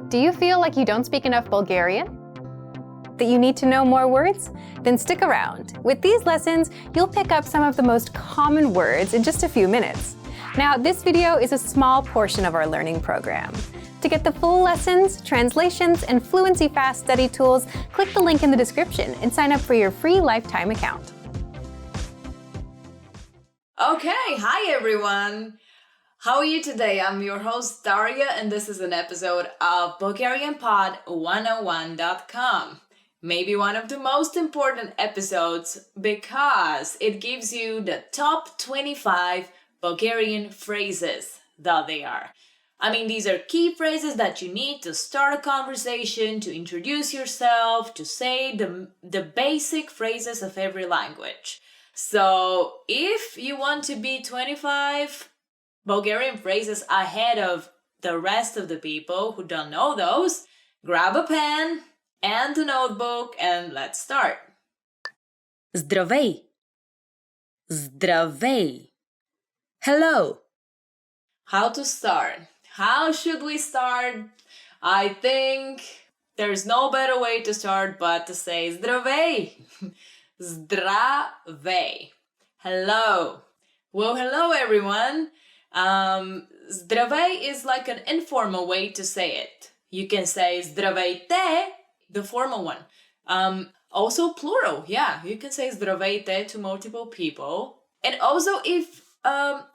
Do you feel like you don't speak enough Bulgarian? That you need to know more words? Then stick around. With these lessons, you'll pick up some of the most common words in just a few minutes. Now, this video is a small portion of our learning program. To get the full lessons, translations, and Fluency Fast study tools, click the link in the description and sign up for your free lifetime account. Okay, hi everyone! How are you today? I'm your host Daria and this is an episode of BulgarianPod101.com. Maybe one of the most important episodes because it gives you the top 25 Bulgarian phrases that they are. I mean, these are key phrases that you need to start a conversation, to introduce yourself, to say the basic phrases of every language. So if you want to be 25 Bulgarian phrases ahead of the rest of the people who don't know those, grab a pen and a notebook and let's start. Здравей. Здравей. Hello. How to start? How should we start? I think there's no better way to start but to say здравей. Zdravey. Hello. Well, hello everyone. Zdravey is like an informal way to say it. You can say zdravейте, the formal one. Also plural. Yeah, you can say zdravейте to multiple people. And also if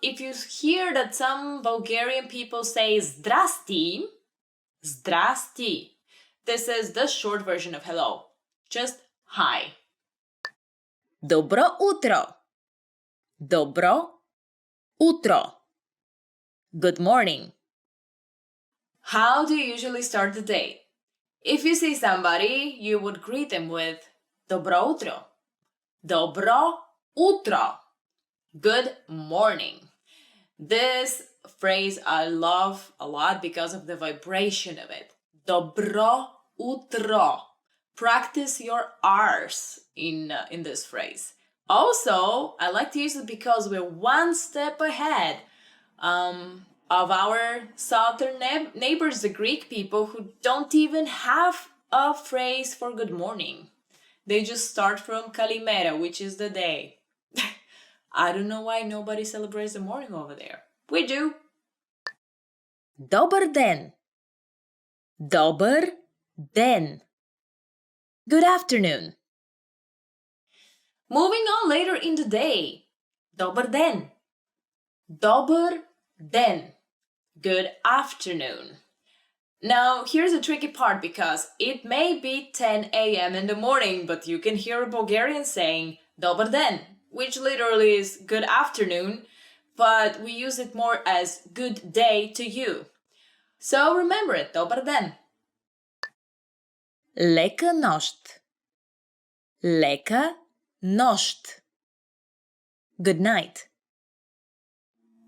you hear that some Bulgarian people say zdrasti, zdrasti, this is the short version of hello. Just hi. Добро утро. Добро утро. Good morning. How do you usually start the day? If you see somebody, you would greet them with Добро утро. Добро утро. Good morning. This phrase I love a lot because of the vibration of it. Добро утро. Practice your R's in this phrase. Also, I like to use it because we're one step ahead of our southern neighbors, the Greek people, who don't even have a phrase for good morning. They just start from Kalimera, which is the day. I don't know why nobody celebrates the morning over there. We do. Добър ден. Добър ден. Good afternoon. Moving on later in the day. Добър ден. Добър ден. Good afternoon. Now, here's the tricky part because it may be 10 a.m. in the morning, but you can hear a Bulgarian saying Добър ден, which literally is good afternoon, but we use it more as good day to you. So remember it, Добър ден. Лека нощ. Лека нощ. Good night.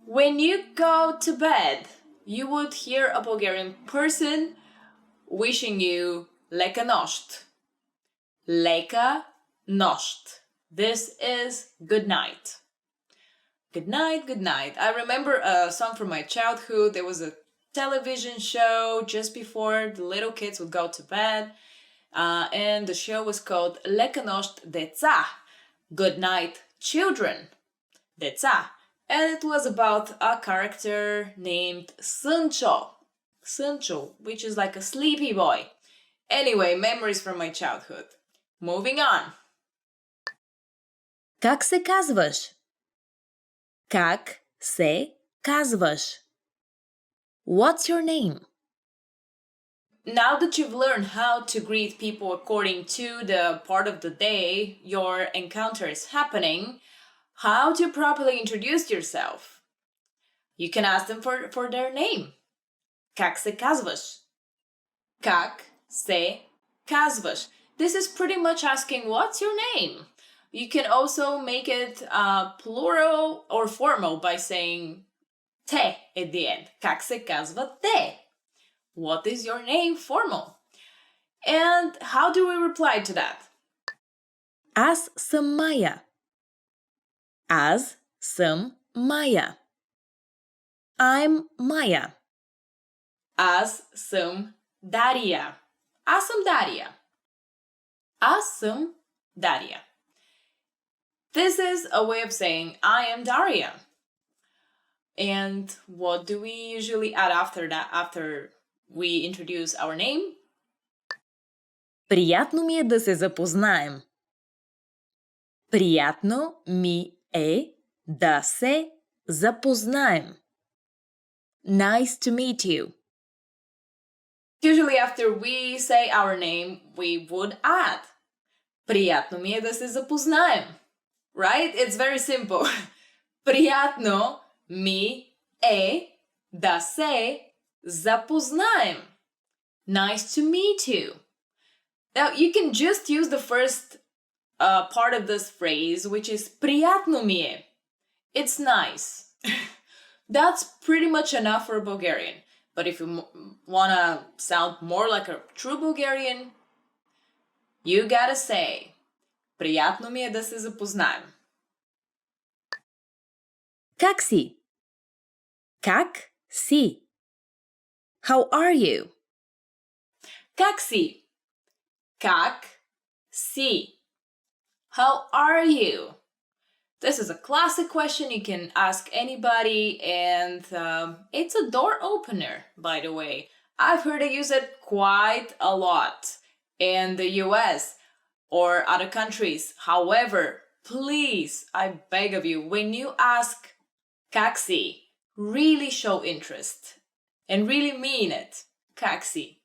When you go to bed, you would hear a Bulgarian person wishing you Leka noșt. Leka noșt. This is good night. Good night, good night. I remember a song from my childhood. There was a television show just before the little kids would go to bed. And the show was called Leka noșt deța. Good night, children. Deța. And it was about a character named Sâncho. Sâncho, which is like a sleepy boy. Anyway, memories from my childhood. Moving on. Как се казваш? Как се казваш? What's your name? Now that you've learned how to greet people according to the part of the day your encounter is happening, how to properly introduce yourself? You can ask them for their name. Как се казваш? Как се казваш? This is pretty much asking what's your name. You can also make it plural or formal by saying те at the end. Как се казва те? What is your name? Formal. And how do we reply to that? Аз съм Майя. Аз съм Майя. I'm Maya. Аз съм Daria. Аз съм Дария. Аз съм Daria. This is a way of saying I am Daria. And what do we usually add after that, after we introduce our name? Приятно ми е да се запознаем. Приятно ми е да се запознаем. Nice to meet you. Usually after we say our name, we would add приятно ми е да се запознаем. Right? It's very simple. Приятно ми е да се запознаем. Nice to meet you. Now, you can just use the first part of this phrase, which is приятно ми е. It's nice. That's pretty much enough for Bulgarian. But if you want to sound more like a true Bulgarian, you gotta say приятно ми е да се запознаем. Как си? Как си? How are you? Как си? Как си? How are you? This is a classic question you can ask anybody, and it's a door opener, by the way. I've heard it use it quite a lot in the US or other countries. However, please, I beg of you, when you ask как си, really show interest and really mean it. Как си?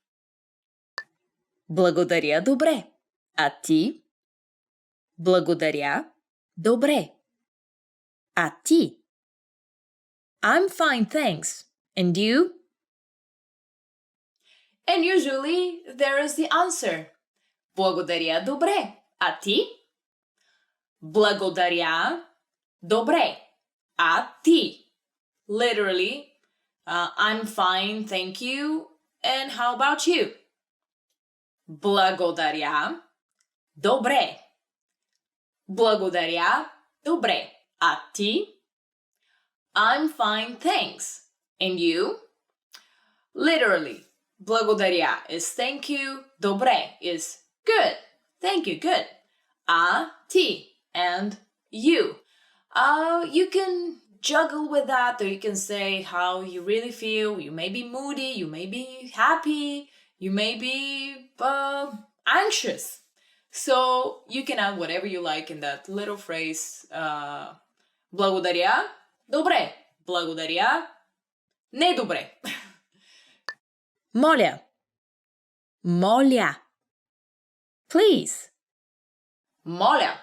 Благодаря, добре. А ти? Благодаря, добре. А ти? I'm fine, thanks. And you? And usually there is the answer. Благодаря, добре. А ти? Благодаря, добре. А ти? Literally, I'm fine, thank you. And how about you? Благодаря, добре. Благодаря, добре. А ти? I'm fine, thanks. And you? Literally, благодаря is thank you, добре is good. Thank you, good. А ти and you. You can juggle with that, or you can say how you really feel. You may be moody, you may be happy, you may be anxious. So you can add whatever you like in that little phrase. Благодаря, добре. Благодаря, не добре. Моля. Моля. Please. Моля.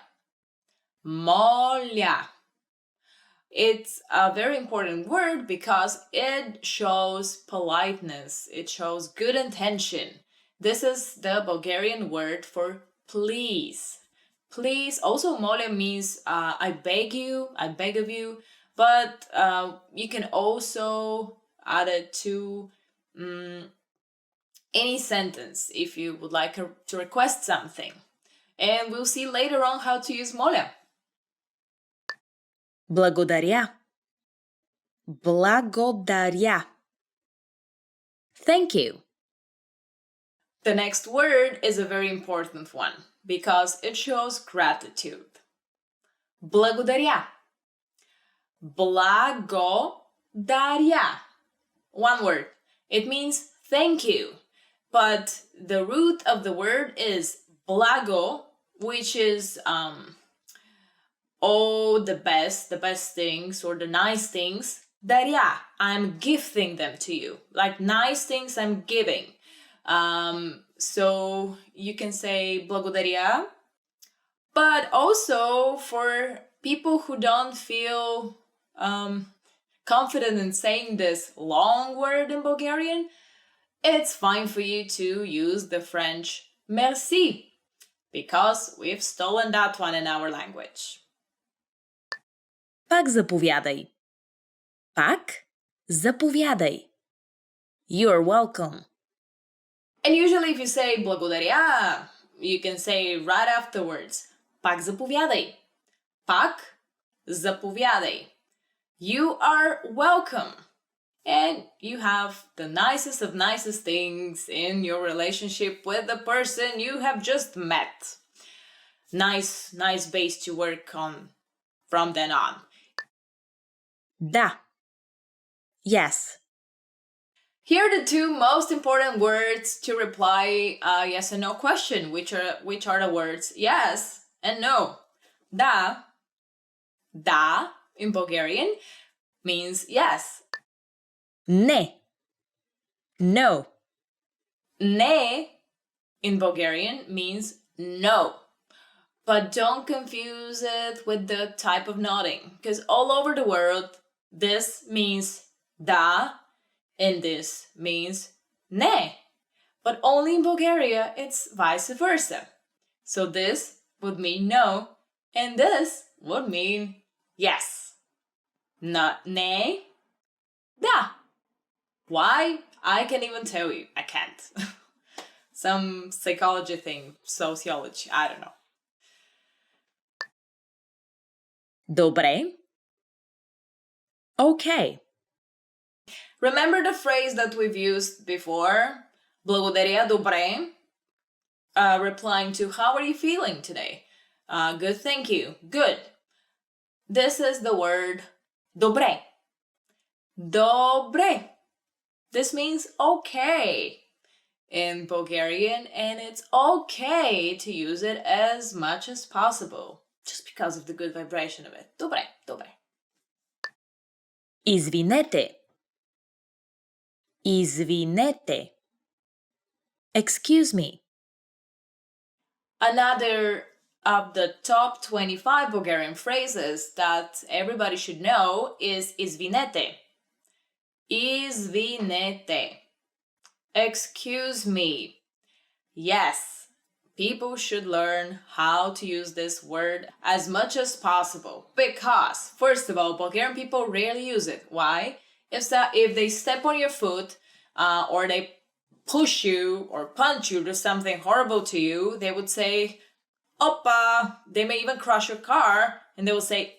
Моля. It's a very important word because it shows politeness. It shows good intention. This is the Bulgarian word for please. Please. Also, moля means I beg you, I beg of you. But you can also add it to any sentence if you would like to request something. And we'll see later on how to use моля. Благодаря. Благодаря. Thank you. The next word is a very important one because it shows gratitude. Благодаря. Благодаря. One word. It means thank you. But the root of the word is благо, which is all the best things or the nice things. Даря, I'm gifting them to you. Like nice things I'm giving. So you can say благодаря. But also for people who don't feel confident in saying this long word in Bulgarian, it's fine for you to use the French merci, because we've stolen that one in our language. Пак заповядай. Пак заповядай. You're welcome. And usually if you say благодаря, you can say right afterwards, пак заповядай. Пак заповядай. You are welcome. and you have the nicest of nicest things in your relationship with the person you have just met. Nice base to work on from then on. Да. Yes. Here are the two most important words to reply a yes and no question, which are the words yes and no. Da in Bulgarian means yes. Не. No. Ne in Bulgarian means no. But don't confuse it with the type of nodding, because all over the world, this means da and this means ne. But only in Bulgaria, it's vice versa. So this would mean no, and this would mean yes. Not ne, da. Why? I can't even tell you. I can't. Some psychology thing, sociology, I don't know. Добре. Okay. Remember the phrase that we've used before? Благодаря, добре. Replying to, how are you feeling today? Good, thank you. Good. This is the word добре. Добре. This means okay in Bulgarian, and it's okay to use it as much as possible, just because of the good vibration of it. Добре, добре. Извинете. Извинете. Excuse me. Another of the top 25 Bulgarian phrases that everybody should know is извинете. Извинете. Excuse me. Yes, people should learn how to use this word as much as possible because, first of all, Bulgarian people rarely use it. Why? If they step on your foot or they push you or punch you, do something horrible to you, they would say, Opa. They may even crush your car and they will say,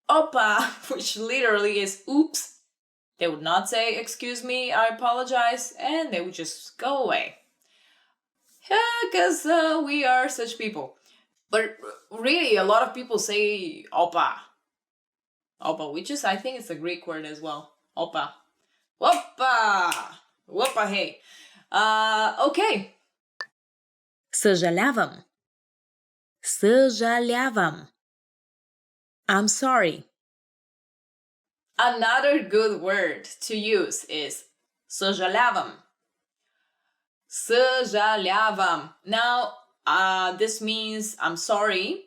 Opa, which literally is oops. They would not say, excuse me, I apologize, and they would just go away. Yeah, because we are such people. But really, a lot of people say opa. Opa, which is, I think it's a Greek word as well. Opa. Opa! Opa, hey. Okay. Съжалявам. Съжалявам. I'm sorry. Another good word to use is съжалявам. Съжалявам. Now, this means I'm sorry.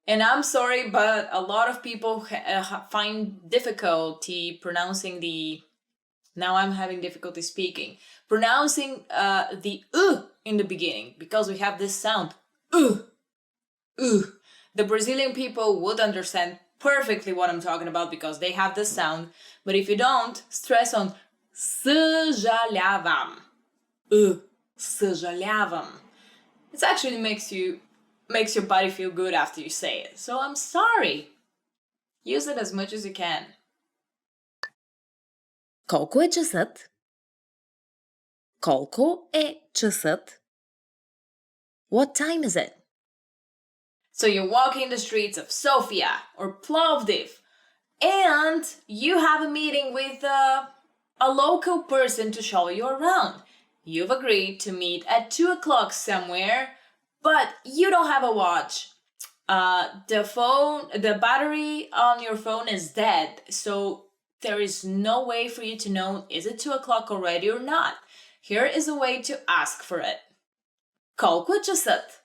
And I'm sorry, but a lot of people find difficulty pronouncing the... Now I'm having difficulty speaking. Pronouncing the in the beginning, because we have this sound. The Brazilian people would understand perfectly what I'm talking about because they have this sound. But if you don't, stress on съжалявам. Съжалявам. It actually makes your body feel good after you say it. So I'm sorry. Use it as much as you can. Колко е часът? Колко е часът? What time is it? So you're walking the streets of Sofia or Plovdiv, and you have a meeting with a local person to show you around. You've agreed to meet at 2 o'clock somewhere, but you don't have a watch. The battery on your phone is dead, so there is no way for you to know is it 2 o'clock already or not. Here is a way to ask for it. Колко е часът?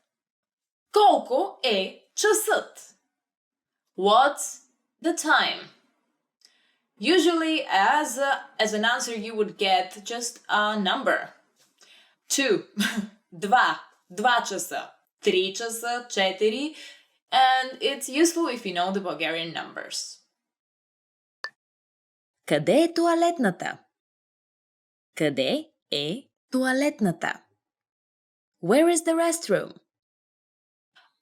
Колко е часът? What's the time? Usually, as an answer, you would get just a number. 2, 2 часа, 3 часа, 4, and it's useful if you know the Bulgarian numbers. Къде е тоалетната? Къде е тоалетната? Where is the restroom?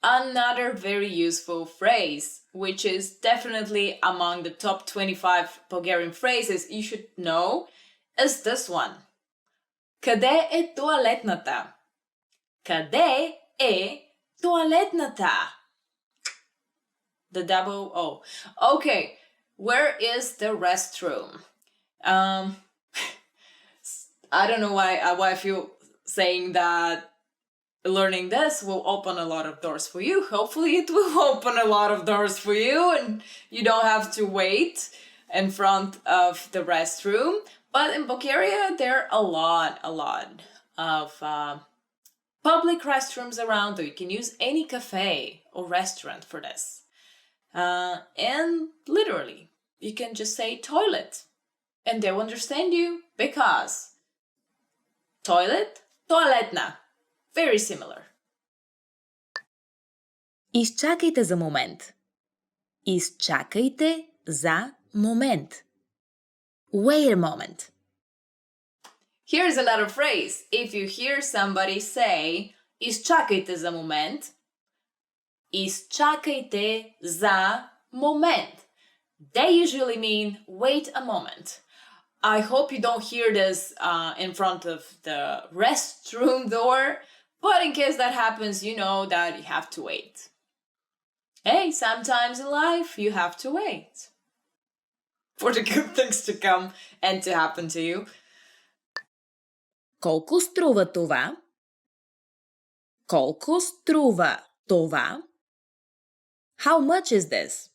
Another very useful phrase, which is definitely among the top 25 Bulgarian phrases you should know, is this one. Къде е туалетната? Къде е туалетната? The double O. Okay, where is the restroom? I don't know why I feel saying that learning this will open a lot of doors for you. Hopefully it will open a lot of doors for you and you don't have to wait in front of the restroom. But in Bulgaria, there are a lot of public restrooms around, or you can use any cafe or restaurant for this. And literally, you can just say toilet and they'll understand you because toilet, toaletna. Very similar. Изчакайте за момент. Изчакайте за момент. Wait a moment. Here's another phrase. If you hear somebody say изчакайте за момент, изчакайте за момент, they usually mean wait a moment. I hope you don't hear this in front of the restroom door, but in case that happens, you know that you have to wait. Hey, sometimes in life you have to wait for the good things to come and to happen to you. Колко струва това? Колко струва това? How much is this?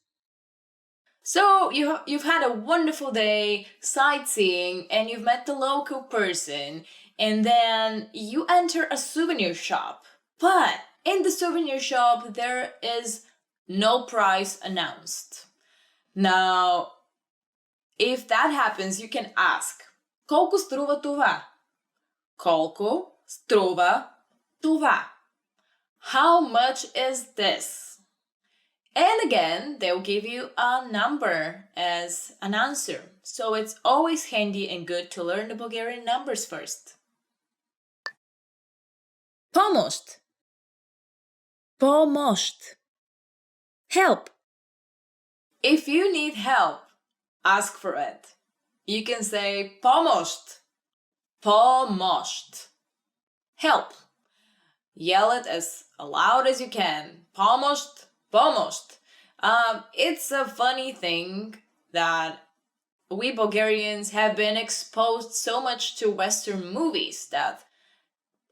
So you've had a wonderful day sightseeing and you've met the local person and then you enter a souvenir shop. But in the souvenir shop there is no price announced. Now, if that happens, you can ask, колко струва това? Колко струва това? How much is this? And again, they'll give you a number as an answer. So it's always handy and good to learn the Bulgarian numbers first. Помощ. Помощ. Help. If you need help, ask for it. You can say помощ. Помощ. Help. Yell it as loud as you can. Помощ. Помощ. It's a funny thing that we Bulgarians have been exposed so much to Western movies that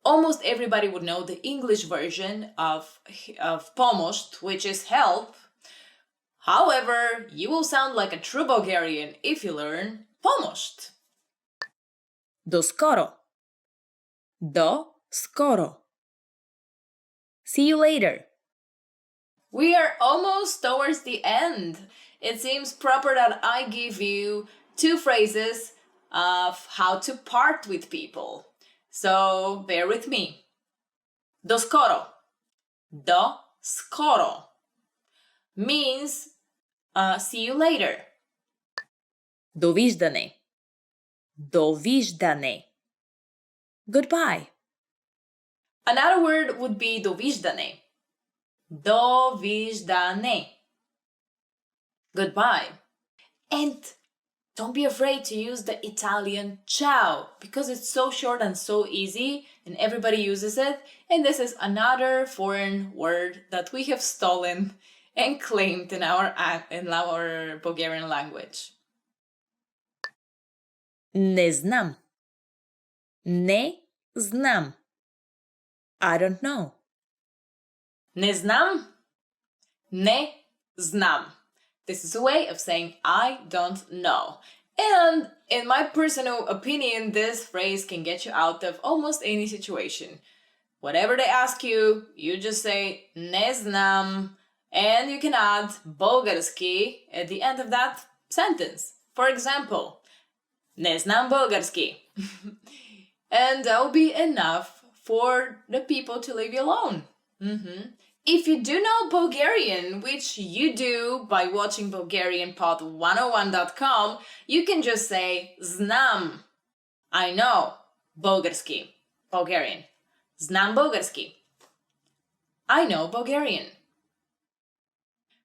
almost everybody would know the English version of помощ, which is help. However, you will sound like a true Bulgarian if you learn помощ. До скоро. До скоро. See you later. We are almost towards the end. It seems proper that I give you 2 phrases of how to part with people. So bear with me. До скоро. До скоро means see you later. Довиждане. Довиждане. Goodbye. Another word would be довиждане. Довиждане. Goodbye. And don't be afraid to use the Italian ciao because it's so short and so easy and everybody uses it. And this is another foreign word that we have stolen and claimed in our Bulgarian language. Не знам. Не знам. I don't know. Не знам. Не знам. This is a way of saying I don't know. And in my personal opinion, this phrase can get you out of almost any situation. Whatever they ask you, you just say не знам, and you can add български at the end of that sentence. For example, не знам български. And that will be enough for the people to leave you alone. If you do know Bulgarian, which you do by watching BulgarianPod101.com, you can just say знам. I know български. Bulgarian. Знам български. I know Bulgarian.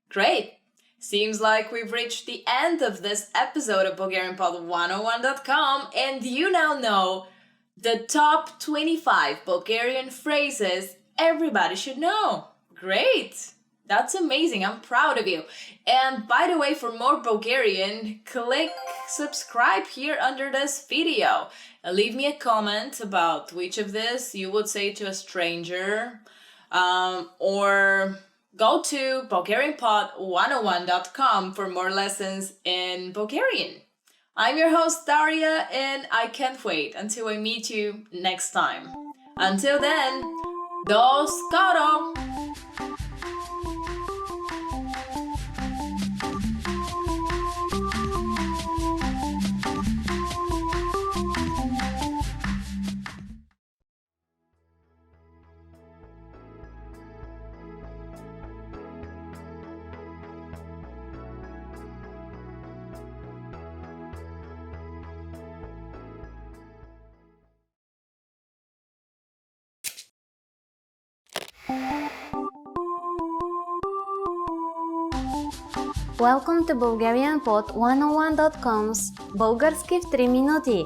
Great! Seems like we've reached the end of this episode of BulgarianPod101.com, and you now know the top 25 Bulgarian phrases everybody should know. Great! That's amazing. I'm proud of you. And by the way, for more Bulgarian, click subscribe here under this video. And leave me a comment about which of this you would say to a stranger, or go to BulgarianPod101.com for more lessons in Bulgarian. I'm your host Daria, and I can't wait until I meet you next time. Until then, do skoro! Welcome to BulgarianPod101.com's Български в 3 минути,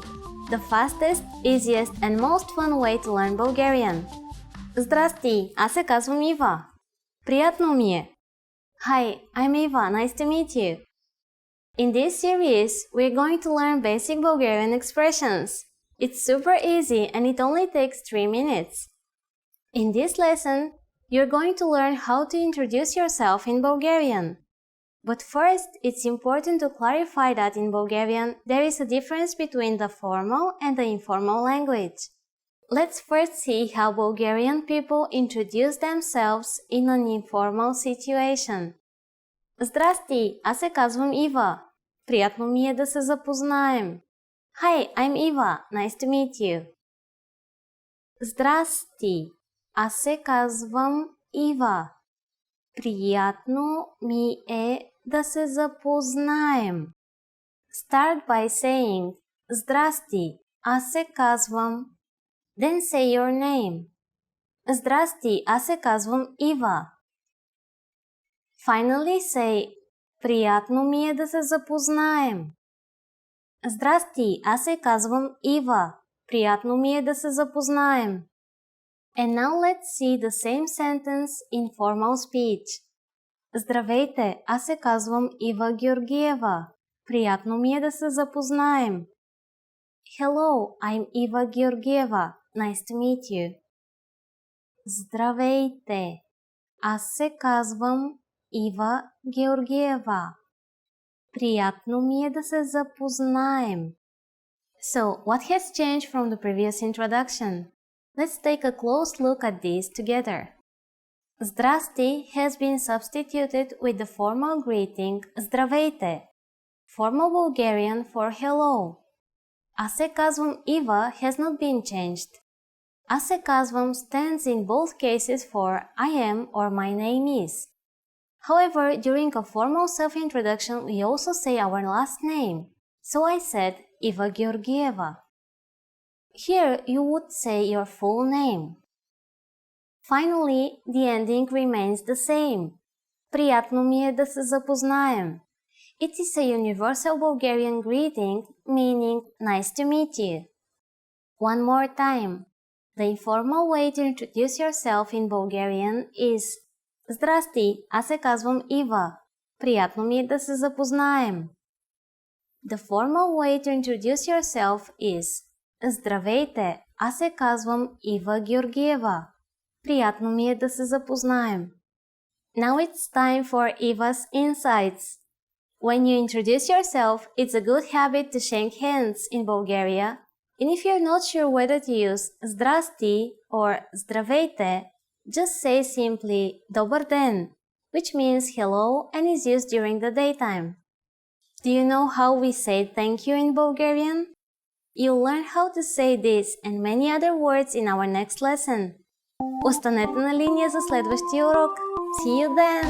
the fastest, easiest and most fun way to learn Bulgarian. Здрасти, аз се казвам Ива. Приятно ми е. Hi, I'm Eva, nice to meet you. In this series, we're going to learn basic Bulgarian expressions. It's super easy and it only takes 3 minutes. In this lesson, you're going to learn how to introduce yourself in Bulgarian. But first, it's important to clarify that in Bulgarian, there is a difference between the formal and the informal language. Let's first see how Bulgarian people introduce themselves in an informal situation. Здрасти, аз се казвам Ива. Приятно ми е да се запознаем. Hi, I'm Eva. Nice to meet you. Здрасти, аз се казвам Ива. Приятно ми е да се запознаем. Start by saying Здрасти, аз се казвам. Then say your name. Здрасти, аз се казвам Ива. Finally say Приятно ми е да се запознаем. Здрасти, аз се казвам Ива. Приятно ми е да се запознаем. And now let's see the same sentence in formal speech. Здравейте, аз се казвам Ива Георгиева. Приятно ми е да се запознаем. Hello, I'm Eva Georgieva. Nice to meet you. Здравейте, аз се казвам Ива Георгиева. Приятно ми е да се запознаем. So, what has changed from the previous introduction? Let's take a close look at these together. Здрасти has been substituted with the formal greeting Здравейте, formal Bulgarian for hello. Аз се казвам Ива has not been changed. Аз се казвам stands in both cases for I am or my name is. However, during a formal self-introduction, we also say our last name. So I said Eva Georgieva. Here, you would say your full name. Finally, the ending remains the same. Приятно ми е да се запознаем. It is a universal Bulgarian greeting meaning nice to meet you. One more time. The informal way to introduce yourself in Bulgarian is Здрасти, аз се казвам Ива. Приятно ми е да се запознаем. The formal way to introduce yourself is Здравейте, аз се казвам Ива Георгиева. Приятно ми е да се запознаем. Now it's time for Eva's insights. When you introduce yourself, it's a good habit to shake hands in Bulgaria. And if you're not sure whether to use Здрасти or Здравейте, just say simply Добър ден, which means hello and is used during the daytime. Do you know how we say thank you in Bulgarian? You'll learn how to say this and many other words in our next lesson. Останете на линия за следващия урок. See you then!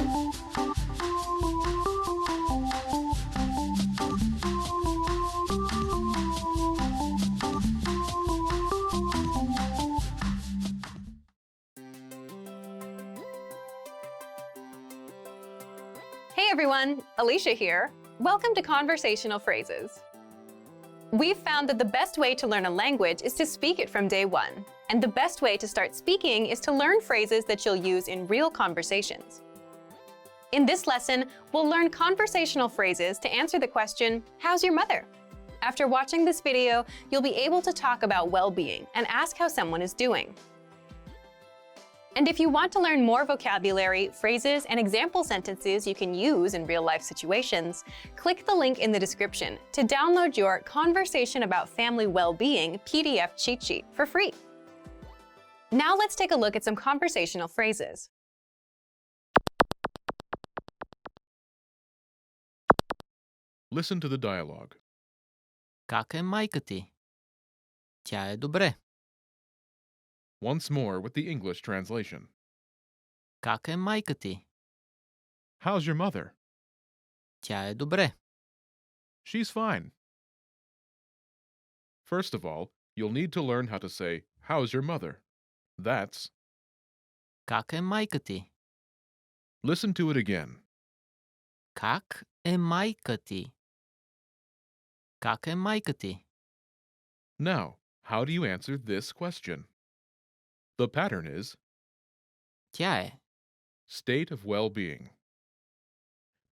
Hey everyone, Alicia here. Welcome to Conversational Phrases. We've found that the best way to learn a language is to speak it from day one. And the best way to start speaking is to learn phrases that you'll use in real conversations. In this lesson, we'll learn conversational phrases to answer the question, how's your mother? After watching this video, you'll be able to talk about well-being and ask how someone is doing. And if you want to learn more vocabulary, phrases, and example sentences you can use in real-life situations, click the link in the description to download your Conversation About Family Well-Being PDF cheat sheet for free. Now let's take a look at some conversational phrases. Listen to the dialogue. Как е майка ти? Тя е добре. Once more with the English translation. Как е майка ти? How's your mother? Тя е добре. She's fine. First of all, you'll need to learn how to say, how's your mother? That's, Как е майка ти? listen to it again. Как е майка ти? Как е майка ти? Now, how do you answer this question? The pattern is Тя е. state of well-being.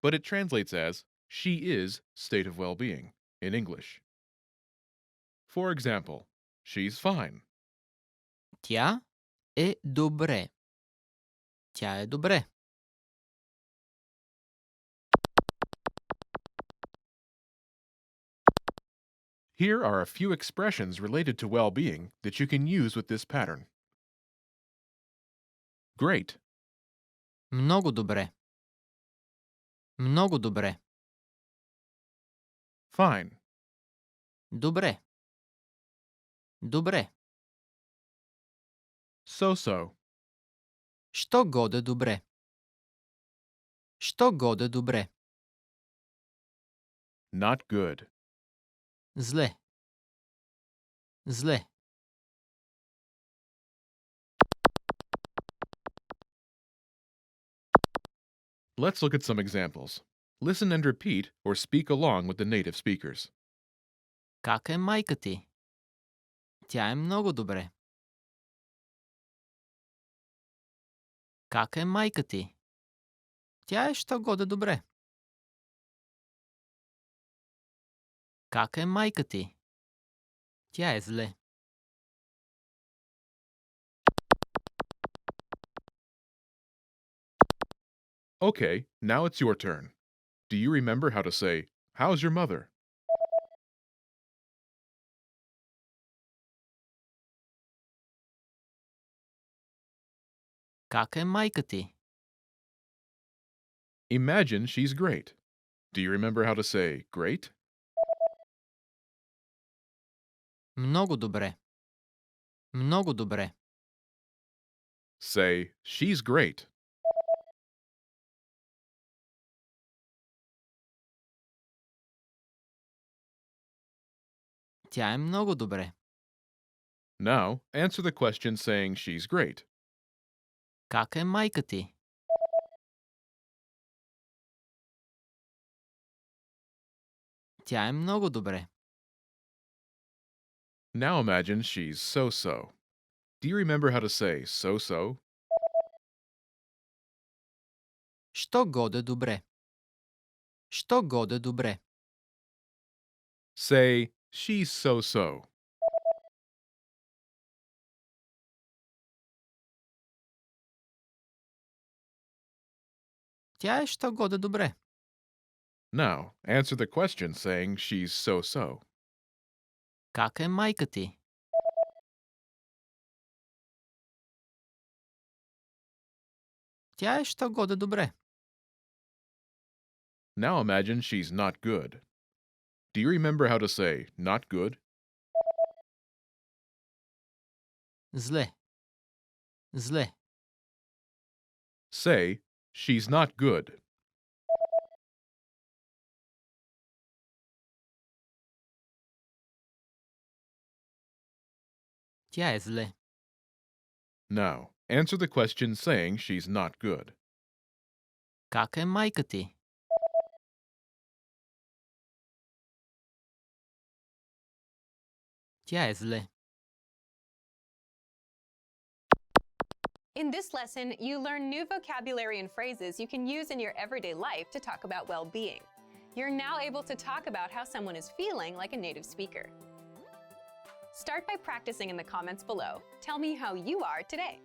But it translates as she is state of well-being in English. For example, she's fine. Тя е добре. Тя е добре. Here are a few expressions related to well-being that you can use with this pattern. Great. Много добре. Много добре. Fine. Добре. Добре. So-so. Що годе добре? Що годе добре? Not good. Зле. Зле. Let's look at some examples. Listen and repeat or speak along with the native speakers. Как е майка ти? Тя е много добре. Как е майка ти? Тя е що годе добре. Как е майка ти? Тя е зле. Okay, now it's your turn. Do you remember how to say, how's your mother? Как е майка ти? Imagine she's great. Do you remember how to say, great? Много добре. Много добре. Say, she's great. Тя е много добре. Now, answer the question saying she's great. Как е майка ти? Тя е много добре. Now imagine she's so-so. Do you remember how to say so-so? Що годе добре? Що годе добре? Say, she's so-so. Тя е що годе добре. Now, answer the question saying she's so-so. Как е майка ти? Тя е що годе добре. Now imagine she's not good. Do you remember how to say not good? Зле. Зле. Say, she's not good. Тя е зле. Now, answer the question saying she's not good. Как е майка ти? Тя е зле. In this lesson, you learn new vocabulary and phrases you can use in your everyday life to talk about well-being. You're now able to talk about how someone is feeling like a native speaker. Start by practicing in the comments below. Tell me how you are today.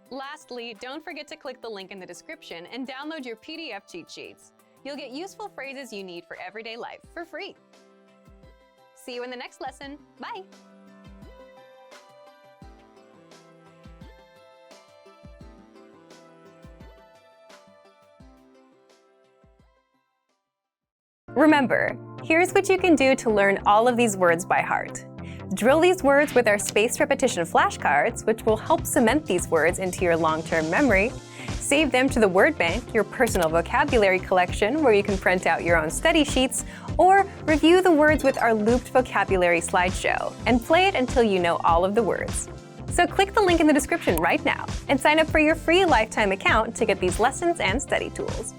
Lastly, don't forget to click the link in the description and download your PDF cheat sheets. You'll get useful phrases you need for everyday life for free. See you in the next lesson. Bye! Remember, here's what you can do to learn all of these words by heart. Drill these words with our spaced repetition flashcards, which will help cement these words into your long-term memory. Save them to the word bank, your personal vocabulary collection, where you can print out your own study sheets, or review the words with our looped vocabulary slideshow and play it until you know all of the words. So click the link in the description right now and sign up for your free lifetime account to get these lessons and study tools.